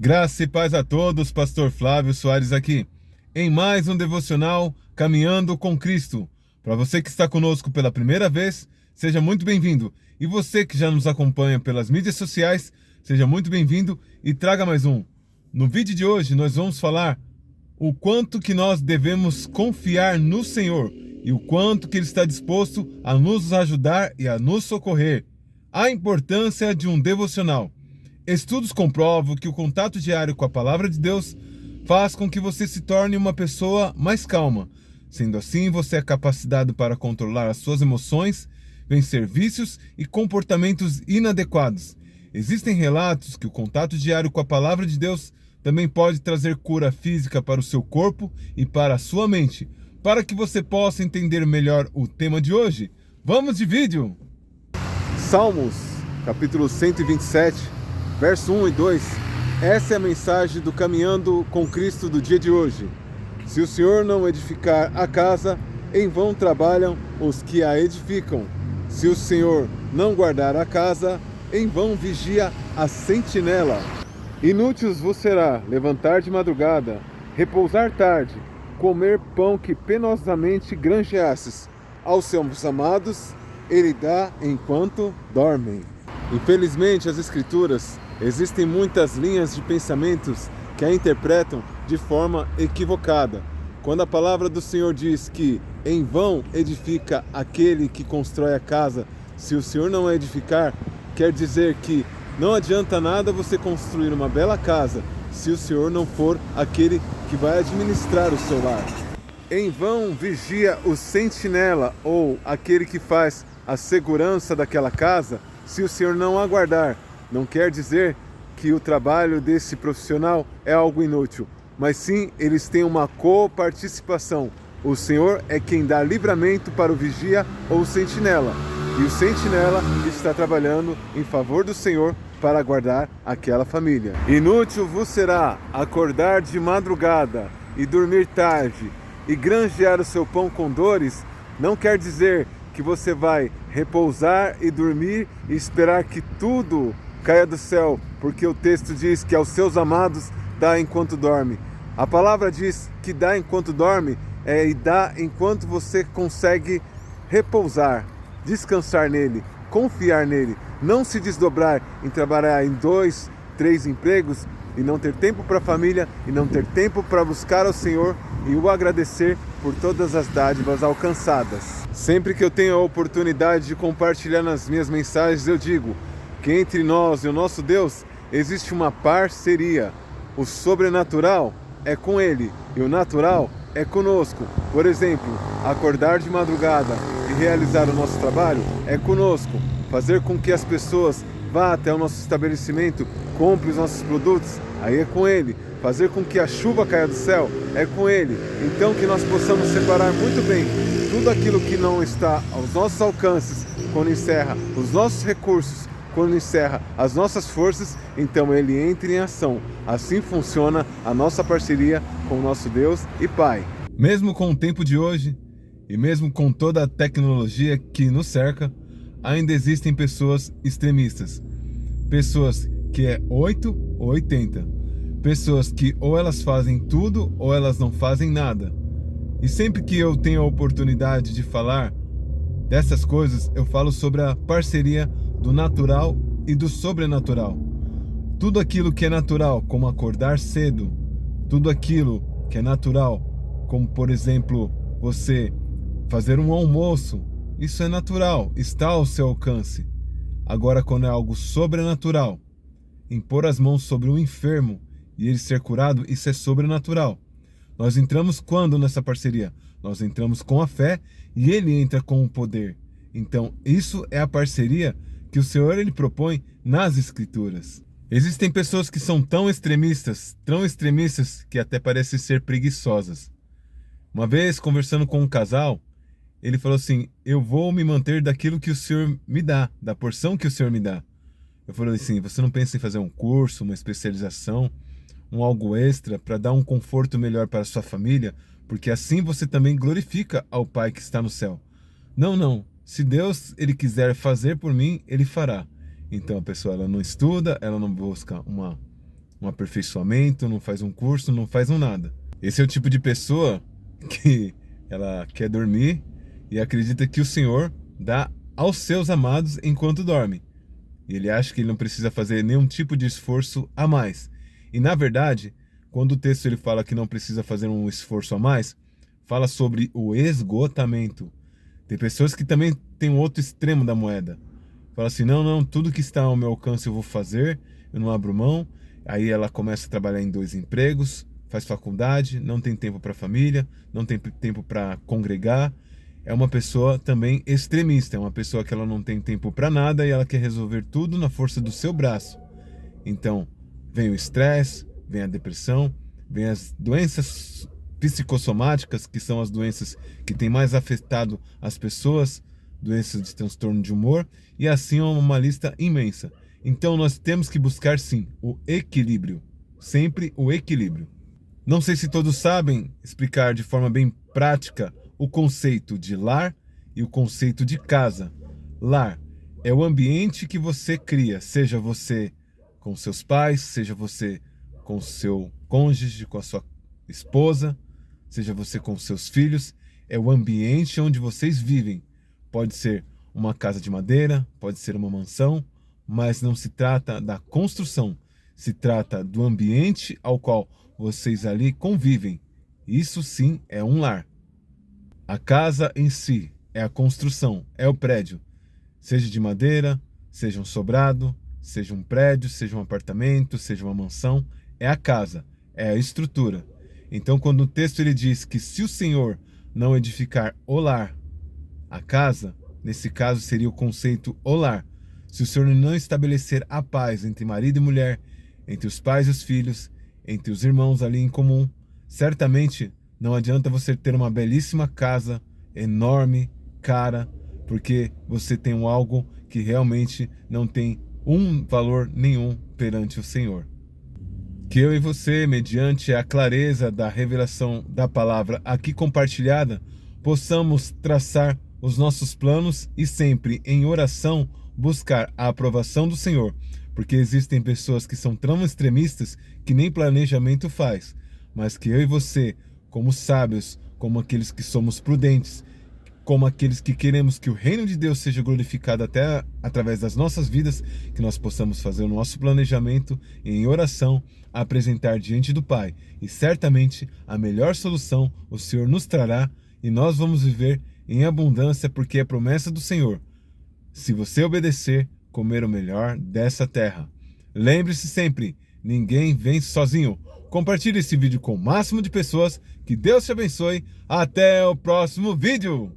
Graça e paz a todos, Pastor Flávio Soares aqui, em mais um devocional Caminhando com Cristo. Para você que está conosco pela primeira vez, seja muito bem-vindo. E você que já nos acompanha pelas mídias sociais, seja muito bem-vindo e traga mais um. No vídeo de hoje nós vamos falar o quanto que nós devemos confiar no Senhor e o quanto que Ele está disposto a nos ajudar e a nos socorrer. A importância de um devocional. Estudos comprovam que o contato diário com a Palavra de Deus faz com que você se torne uma pessoa mais calma. Sendo assim, você é capacitado para controlar as suas emoções, vencer vícios e comportamentos inadequados. Existem relatos que o contato diário com a Palavra de Deus também pode trazer cura física para o seu corpo e para a sua mente. Para que você possa entender melhor o tema de hoje, vamos de vídeo! Salmos, capítulo 127. Verso 1 e 2, essa é a mensagem do Caminhando com Cristo do dia de hoje. Se o Senhor não edificar a casa, em vão trabalham os que a edificam. Se o Senhor não guardar a casa, em vão vigia a sentinela. Inútil vos será levantar de madrugada, repousar tarde, comer pão que penosamente granjeastes. Aos seus amados ele dá enquanto dormem. Infelizmente, as Escrituras existem muitas linhas de pensamentos que a interpretam de forma equivocada. Quando a palavra do Senhor diz que em vão edifica aquele que constrói a casa, se o Senhor não a edificar, quer dizer que não adianta nada você construir uma bela casa se o Senhor não for aquele que vai administrar o seu lar. Em vão vigia o sentinela, ou aquele que faz a segurança daquela casa, se o Senhor não aguardar. Não quer dizer que o trabalho desse profissional é algo inútil, mas sim eles têm uma coparticipação. O Senhor é quem dá livramento para o vigia ou sentinela, e o sentinela está trabalhando em favor do Senhor para guardar aquela família. Inútil vos será acordar de madrugada e dormir tarde e granjear o seu pão com dores. Não quer dizer que você vai repousar e dormir e esperar que tudo caia do céu, porque o texto diz que aos seus amados dá enquanto dorme. A palavra diz que dá enquanto dorme e dá enquanto você consegue repousar, descansar nele, confiar nele, não se desdobrar em trabalhar em 2, 3 empregos e não ter tempo para a família e não ter tempo para buscar ao Senhor e o agradecer por todas as dádivas alcançadas. Sempre que eu tenho a oportunidade de compartilhar nas minhas mensagens, eu digo que entre nós e o nosso Deus existe uma parceria. O sobrenatural é com Ele e o natural é conosco. Por exemplo, acordar de madrugada e realizar o nosso trabalho é conosco. Fazer com que as pessoas vá até o nosso estabelecimento, compre os nossos produtos, aí é com Ele. Fazer com que a chuva caia do céu é com Ele. Então que nós possamos separar muito bem tudo aquilo que não está aos nossos alcances, quando encerra os nossos recursos, quando encerra as nossas forças, então Ele entra em ação. Assim funciona a nossa parceria com o nosso Deus e Pai. Mesmo com o tempo de hoje, e mesmo com toda a tecnologia que nos cerca, ainda existem pessoas extremistas. Pessoas que é 8 ou 80. Pessoas que ou elas fazem tudo ou elas não fazem nada. E sempre que eu tenho a oportunidade de falar dessas coisas, eu falo sobre a parceria do natural e do sobrenatural. Tudo aquilo que é natural, como acordar cedo, tudo aquilo que é natural, como por exemplo, você fazer um almoço, isso é natural, está ao seu alcance. Agora, quando é algo sobrenatural, impor as mãos sobre um enfermo e ele ser curado, isso é sobrenatural. Nós entramos quando nessa parceria? Nós entramos com a fé e ele entra com o poder. Então, isso é a parceria que o Senhor ele propõe nas Escrituras. Existem pessoas que são tão extremistas que até parecem ser preguiçosas. Uma vez, conversando com um casal, ele falou assim: eu vou me manter daquilo que o Senhor me dá, da porção que o Senhor me dá. Eu falei assim: você não pensa em fazer um curso, uma especialização, um algo extra para dar um conforto melhor para a sua família? Porque assim você também glorifica ao Pai que está no céu. Não, não. Se Deus ele quiser fazer por mim, ele fará. Então a pessoa ela não estuda, ela não busca uma um aperfeiçoamento, não faz um curso, não faz um nada. Esse é o tipo de pessoa que ela quer dormir e acredita que o Senhor dá aos seus amados enquanto dorme. E ele acha que ele não precisa fazer nenhum tipo de esforço a mais. E na verdade, quando o texto ele fala que não precisa fazer um esforço a mais, fala sobre o esgotamento. Tem pessoas que também têm um outro extremo da moeda. Fala assim, não, tudo que está ao meu alcance eu vou fazer, eu não abro mão. Aí ela começa a trabalhar em 2 empregos, faz faculdade, não tem tempo para a família, não tem tempo para congregar. É uma pessoa também extremista, é uma pessoa que ela não tem tempo para nada e ela quer resolver tudo na força do seu braço. Então, vem o estresse, vem a depressão, vem as doenças psicossomáticas, que são as doenças que têm mais afetado as pessoas, doenças de transtorno de humor, e assim é uma lista imensa. Então nós temos que buscar sim o equilíbrio, sempre o equilíbrio. Não sei se todos sabem explicar de forma bem prática o conceito de lar e o conceito de casa. Lar é o ambiente que você cria, seja você com seus pais, seja você com seu cônjuge, com a sua esposa, seja você com seus filhos, é o ambiente onde vocês vivem. Pode ser uma casa de madeira, pode ser uma mansão, mas não se trata da construção, se trata do ambiente ao qual vocês ali convivem. Isso sim é um lar. A casa em si é a construção, é o prédio, seja de madeira, seja um sobrado, seja um prédio, seja um apartamento, seja uma mansão, é a casa, é a estrutura. Então, quando o texto ele diz que se o Senhor não edificar o lar, a casa, nesse caso seria o conceito o lar. Se o Senhor não estabelecer a paz entre marido e mulher, entre os pais e os filhos, entre os irmãos ali em comum, certamente não adianta você ter uma belíssima casa, enorme, cara, porque você tem algo que realmente não tem um valor nenhum perante o Senhor. Que eu e você, mediante a clareza da revelação da palavra aqui compartilhada, possamos traçar os nossos planos e sempre em oração buscar a aprovação do Senhor, porque existem pessoas que são tão extremistas que nem planejamento faz, mas que eu e você, como sábios, como aqueles que somos prudentes, como aqueles que queremos que o reino de Deus seja glorificado até através das nossas vidas, que nós possamos fazer o nosso planejamento em oração, apresentar diante do Pai, e certamente a melhor solução o Senhor nos trará e nós vamos viver em abundância, porque é promessa do Senhor. Se você obedecer, comer o melhor dessa terra. Lembre-se sempre, ninguém vence sozinho. Compartilhe esse vídeo com o máximo de pessoas. Que Deus te abençoe. Até o próximo vídeo.